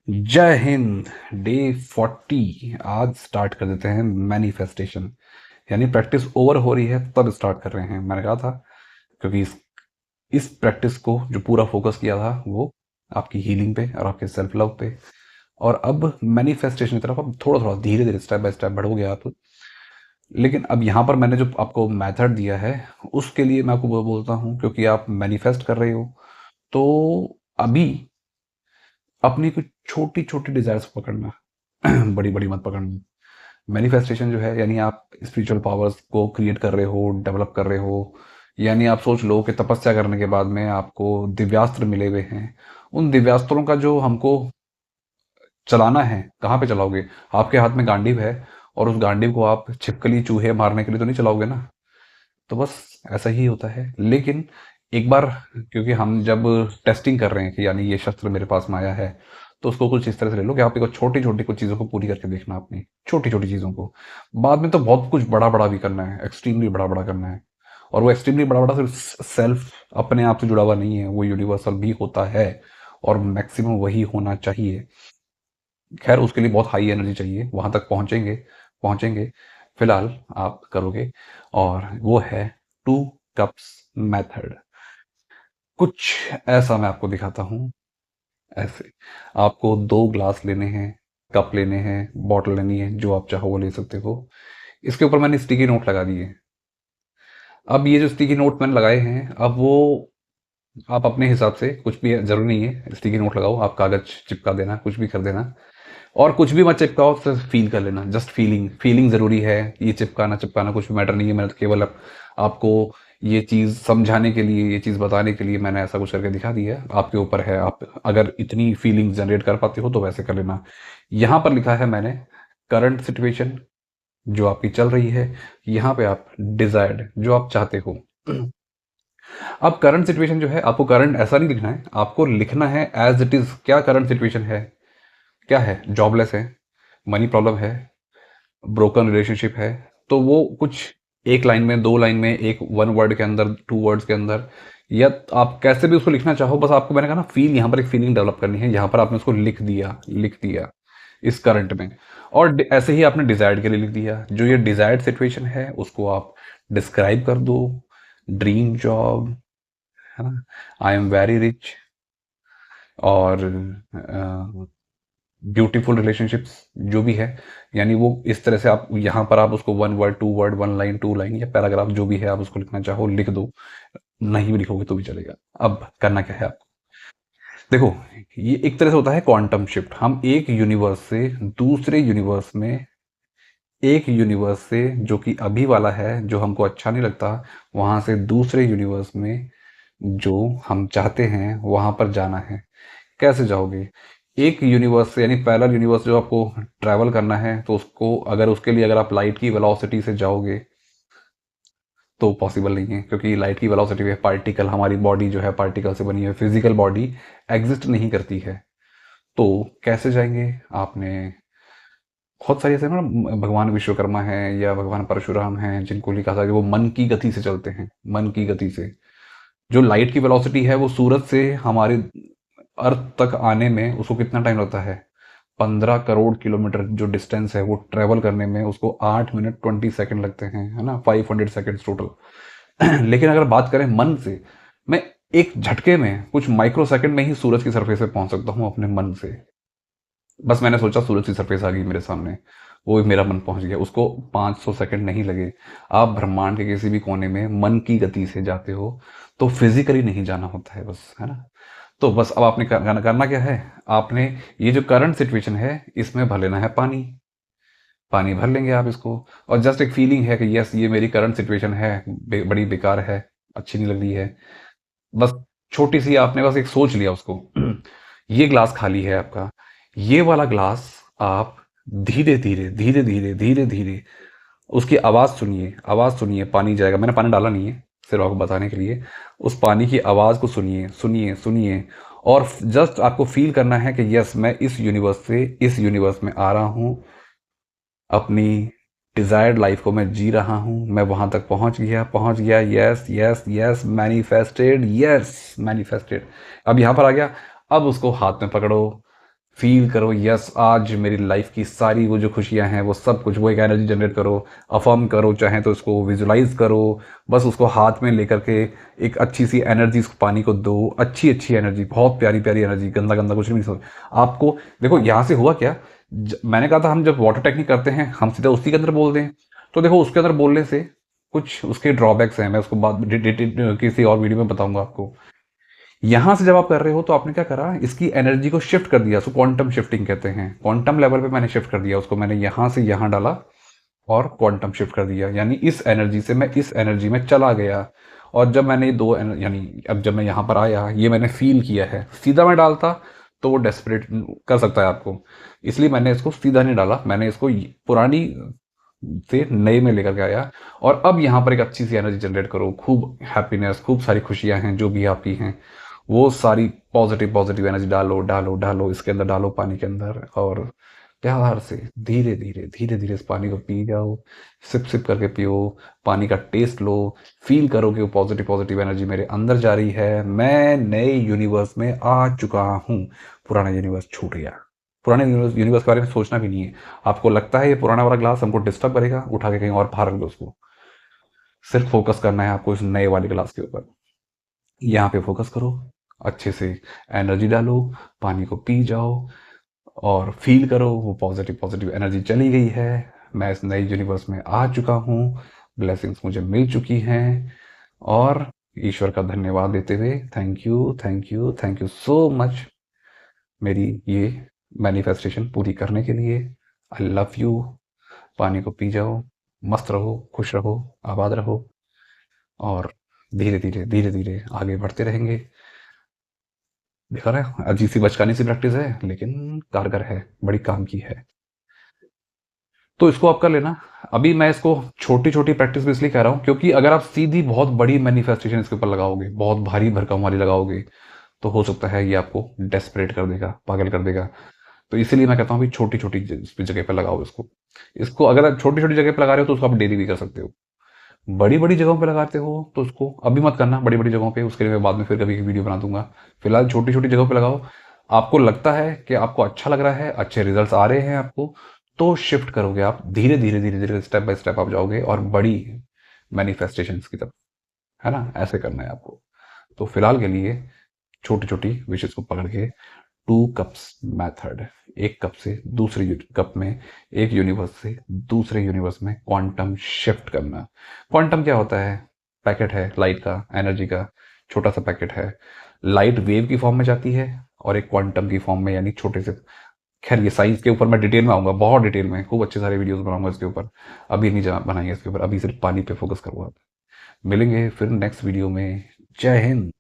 जय हिंद। डे 40 आज स्टार्ट कर देते हैं मैनिफेस्टेशन। यानी प्रैक्टिस ओवर हो रही है तब स्टार्ट कर रहे हैं, मैंने कहा था। क्योंकि इस प्रैक्टिस को जो पूरा फोकस किया था वो आपकी हीलिंग पे और आपके सेल्फ लव पे। और अब मैनिफेस्टेशन की तरफ अब थोड़ा थोड़ा धीरे धीरे स्टेप बाय स्टेप बढ़ोगे आप। लेकिन अब यहाँ पर मैंने जो आपको मेथड दिया है उसके लिए मैं आपको वो बोलता हूँ, क्योंकि आप मैनिफेस्ट कर रहे हो तो अभी अपनी कुछ छोटी छोटी डिजायर्स पकड़ना। बड़ी बड़ी मत पकड़ना। मैनिफेस्टेशन जो है यानी आप स्पिरिचुअल पावर्स को क्रिएट कर रहे हो, डेवलप कर रहे हो। यानी आप सोच लो कि तपस्या करने के बाद में आपको दिव्यास्त्र मिले हुए हैं। उन दिव्यास्त्रों का जो हमको चलाना है, कहाँ पे चलाओगे? आपके हाथ में गांडीव है और उस गांडीव को आप छिपकली चूहे मारने के लिए तो नहीं चलाओगे ना। तो बस ऐसा ही होता है। लेकिन एक बार, क्योंकि हम जब टेस्टिंग कर रहे हैं कि यानी ये शस्त्र मेरे पास में आया है, तो उसको कुछ इस तरह से ले लो कि आप एक छोटी छोटी कुछ चीज़ों को पूरी करके देखना, अपनी छोटी छोटी चीज़ों को। बाद में तो बहुत कुछ बड़ा बड़ा भी करना है, एक्सट्रीमली बड़ा बड़ा करना है। और वो एक्सट्रीमली बड़ा बड़ा सिर्फ सेल्फ अपने आप से जुड़ा हुआ नहीं है, वो यूनिवर्सल भी होता है। और मैक्सिमम वही होना चाहिए। खैर उसके लिए बहुत हाई एनर्जी चाहिए, वहां तक पहुंचेंगे पहुंचेंगे। फिलहाल आप करोगे, और वो है 2 कप्स मेथड। कुछ ऐसा मैं आपको दिखाता हूँ। ऐसे आपको 2 ग्लास लेने हैं, कप लेने हैं, बॉटल लेनी है, जो आप चाहो वो ले सकते हो। इसके ऊपर मैंने स्टिकी नोट लगा दिए। अब ये जो स्टिकी नोट मैंने लगाए हैं, अब वो आप अपने हिसाब से, कुछ भी जरूरी नहीं है स्टिकी नोट लगाओ, आप कागज चिपका देना, कुछ भी कर देना। और कुछ भी मत चिपकाओ, सिर्फ फील कर लेना। जस्ट फीलिंग फीलिंग जरूरी है। ये चिपकाना चिपकाना कुछ भी मैटर नहीं है। मैंने तो केवल आपको ये चीज समझाने के लिए, ये चीज बताने के लिए मैंने ऐसा कुछ करके दिखा दिया है। आपके ऊपर है, आप अगर इतनी फीलिंग जनरेट कर पाते हो तो वैसे कर लेना। यहाँ पर लिखा है मैंने करंट सिचुएशन जो आपकी चल रही है। यहाँ पे आप डिजायर्ड जो आप चाहते हो। अब करंट सिचुएशन जो है, आपको करंट ऐसा नहीं लिखना है, आपको लिखना है एज इट इज। क्या करंट सिचुएशन है? क्या है? जॉबलेस है, मनी प्रॉब्लम है, ब्रोकन रिलेशनशिप है। तो वो कुछ एक लाइन में, 2 लाइन में, एक 1 वर्ड के अंदर, 2 वर्ड्स के अंदर, या आप कैसे भी उसको लिखना चाहो, बस आपको मैंने कहा ना फील, यहाँ पर एक फीलिंग डेवलप करनी है। यहाँ पर आपने उसको लिख दिया इस करंट में। और ऐसे ही आपने डिजायर्ड के लिए लिख दिया। जो ये डिजायर्ड सिचुएशन है उसको आप डिस्क्राइब कर दो। ड्रीम जॉब, है ना, आई एम वेरी रिच, और ब्यूटीफुल रिलेशनशिप्स, जो भी है। यानी वो इस तरह से आप यहाँ पर आप उसको 1 वर्ड, 2 वर्ड, 1 लाइन, 2 लाइन या पैराग्राफ जो भी है आप उसको लिखना चाहो लिख दो। नहीं भी लिखोगे तो भी चलेगा। अब करना क्या है आपको? देखो, ये एक तरह से होता है क्वांटम शिफ्ट। हम एक यूनिवर्स से दूसरे यूनिवर्स में, एक यूनिवर्स से जो कि अभी वाला है, जो हमको अच्छा नहीं लगता, वहां से दूसरे यूनिवर्स में जो हम चाहते हैं वहां पर जाना है। कैसे जाओगे? एक यूनिवर्स से, यानी पैरेलल यूनिवर्स जो आपको ट्रैवल करना है, तो उसको अगर उसके लिए अगर आप लाइट की वेलोसिटी से जाओगे तो पॉसिबल नहीं है, क्योंकि लाइट की वेलोसिटी है पार्टिकल। हमारी बॉडी जो है पार्टिकल से बनी है, फिजिकल बॉडी एग्जिस्ट नहीं करती है। तो कैसे जाएंगे? आपने बहुत सारी ऐसे ना, भगवान विश्वकर्मा है या भगवान परशुराम हैं, जिनको लिखा था कि वो मन की गति से चलते हैं, मन की गति से। जो लाइट की वेलोसिटी है वो सूरज से हमारे अर्थ तक आने में उसको कितना टाइम लगता है? 15 करोड़ किलोमीटर जो डिस्टेंस है वो ट्रेवल करने में उसको 8 मिनट 20 सेकंड लगते हैं, है ना, 500 सेकंड्स टोटल। लेकिन अगर बात करें मन से, मैं एक झटके में कुछ माइक्रो सेकंड में ही सूरज की सरफेस पे पहुंच सकता हूं अपने मन से। बस मैंने सोचा सूरज की सरफेस आ गई मेरे सामने, वो भी मेरा मन पहुंच गया, उसको 500 सेकंड नहीं लगे। आप ब्रह्मांड के किसी भी कोने में मन की गति से जाते हो, तो फिजिकली नहीं जाना होता है, बस, है ना। तो बस अब आपने करना क्या है? आपने ये जो करंट सिचुएशन है इसमें भर लेना है पानी। पानी भर लेंगे आप इसको, और जस्ट एक फीलिंग है कि यस ये मेरी करंट सिचुएशन है, बड़ी बेकार है, अच्छी नहीं लग रही है। बस छोटी सी आपने बस एक सोच लिया उसको। ये ग्लास खाली है आपका। ये वाला ग्लास आप धीरे धीरे धीरे धीरे धीरे धीरे उसकी आवाज सुनिए, आवाज सुनिए, पानी जाएगा। मैंने पानी डाला नहीं है, सिर्फ आपको बताने के लिए। उस पानी की आवाज को सुनिए, सुनिए, सुनिए। और जस्ट आपको फील करना है कि यस मैं इस यूनिवर्स से इस यूनिवर्स में आ रहा हूं, अपनी डिजायर्ड लाइफ को मैं जी रहा हूं, मैं वहां तक पहुंच गया, पहुंच गया। Yes yes yes, manifested, yes manifested. अब यहां पर आ गया। अब उसको हाथ में पकड़ो, फील करो, यस आज मेरी लाइफ की सारी वो जो खुशियां हैं वो सब कुछ, वो एक एनर्जी जनरेट करो, अफर्म करो, चाहे तो इसको विजुलाइज करो, बस उसको हाथ में लेकर के एक अच्छी सी एनर्जी उस पानी को दो, अच्छी अच्छी एनर्जी, बहुत प्यारी प्यारी एनर्जी, गंदा गंदा कुछ नहीं सोच आपको। देखो यहाँ से हुआ क्या, मैंने कहा था हम जब वाटर टेक्निक करते हैं हम सीधा उसी के अंदर बोल दें, तो देखो उसके अंदर बोलने से कुछ उसके ड्रॉबैक्स हैं, मैं उसको बाद किसी और वीडियो में बताऊंगा आपको। यहां से जब आप कर रहे हो तो आपने क्या करा, इसकी एनर्जी को शिफ्ट कर दिया, उसको क्वांटम शिफ्टिंग कहते हैं, क्वांटम लेवल पे मैंने शिफ्ट कर दिया उसको, मैंने यहां से यहां डाला और क्वांटम शिफ्ट कर दिया, यानी इस एनर्जी से मैं इस एनर्जी में चला गया। और जब मैंने ये यानी अब जब मैं यहाँ पर आया, ये मैंने फील किया है, सीधा मैं डालता तो वो डेस्परेट कर सकता है आपको, इसलिए मैंने इसको सीधा नहीं डाला, मैंने इसको पुरानी से नए में लेकर के आया। और अब यहाँ पर एक अच्छी सी एनर्जी जनरेट करो, खूब हैप्पीनेस, खूब सारी खुशियां हैं जो भी आपकी हैं, वो सारी पॉजिटिव पॉजिटिव एनर्जी डालो डालो डालो इसके अंदर, डालो पानी के अंदर, और प्यार से धीरे धीरे धीरे धीरे इस पानी को पी जाओ, सिप सिप करके पियो, पानी का टेस्ट लो, फील करो कि वो पॉजिटिव पॉजिटिव एनर्जी मेरे अंदर जा रही है, मैं नए यूनिवर्स में आ चुका हूँ, पुराना यूनिवर्स छूट गया। पुराने यूनिवर्स के बारे में सोचना भी नहीं है। आपको लगता है ये पुराना वाला ग्लास हमको डिस्टर्ब करेगा, उठा के कहीं और बाहर रख दो उसको, सिर्फ फोकस करना है आपको इस नए वाले ग्लास के ऊपर, यहाँ पे फोकस करो, अच्छे से एनर्जी डालो, पानी को पी जाओ और फील करो वो पॉजिटिव पॉजिटिव एनर्जी चली गई है, मैं इस नए यूनिवर्स में आ चुका हूँ, ब्लेसिंग्स मुझे मिल चुकी हैं, और ईश्वर का धन्यवाद देते हुए thank you thank you thank you so much मेरी ये मैनिफेस्टेशन पूरी करने के लिए। I love you. पानी को पी जाओ, मस्त रहो, खुश रहो, आबाद रहो, और धीरे धीरे धीरे धीरे आगे बढ़ते रहेंगे। देखा ना, अजीब सी बचकानी सी प्रैक्टिस है लेकिन कारगर है, बड़ी काम की है, तो इसको आप कर लेना। अभी मैं इसको छोटी छोटी प्रैक्टिस भी इसलिए कह रहा हूँ क्योंकि अगर आप सीधी बहुत बड़ी मैनिफेस्टेशन इसके ऊपर लगाओगे, बहुत भारी भरकम वाली लगाओगे, तो हो सकता है ये आपको डेस्परेट कर देगा, पागल कर देगा। तो इसीलिए मैं कहता हूँ छोटी छोटी जगह पे लगाओ इसको। इसको अगर आप छोटी छोटी जगह पे लगा रहे हो तो उसको आप डेली भी कर सकते हो, बड़ी बड़ी जगहों पे लगाते हो तो उसको अभी मत करना, बड़ी बड़ी जगहों पे उसके लिए मैं बाद में फिर कभी वीडियो बना दूंगा। फिलहाल छोटी छोटी जगहों पे लगाओ, आपको लगता है कि आपको अच्छा लग रहा है, अच्छे रिजल्ट्स आ रहे हैं आपको, तो शिफ्ट करोगे आप, धीरे धीरे धीरे धीरे स्टेप बाय स्टेप आप जाओगे और बड़ी मैनिफेस्टेशन की तरफ, है ना, ऐसे करना है आपको। तो फिलहाल के लिए छोटी छोटी विशेष को पकड़ के 2 कप्स मैथड, एक कप से दूसरे कप में, एक यूनिवर्स से दूसरे यूनिवर्स में क्वांटम शिफ्ट करना। क्वांटम क्या होता है, पैकेट है लाइट का, एनर्जी का छोटा सा पैकेट है, लाइट वेव की फॉर्म में जाती है और एक क्वांटम की फॉर्म में, यानी छोटे से। खैर ये साइंस के ऊपर मैं डिटेल में आऊंगा, बहुत डिटेल में, खूब अच्छे सारे वीडियोस बनाऊंगा इसके ऊपर, अभी नहीं बनाएंगे इसके ऊपर, अभी सिर्फ पानी पे फोकस करूंगा। मिलेंगे फिर नेक्स्ट वीडियो में। जय हिंद।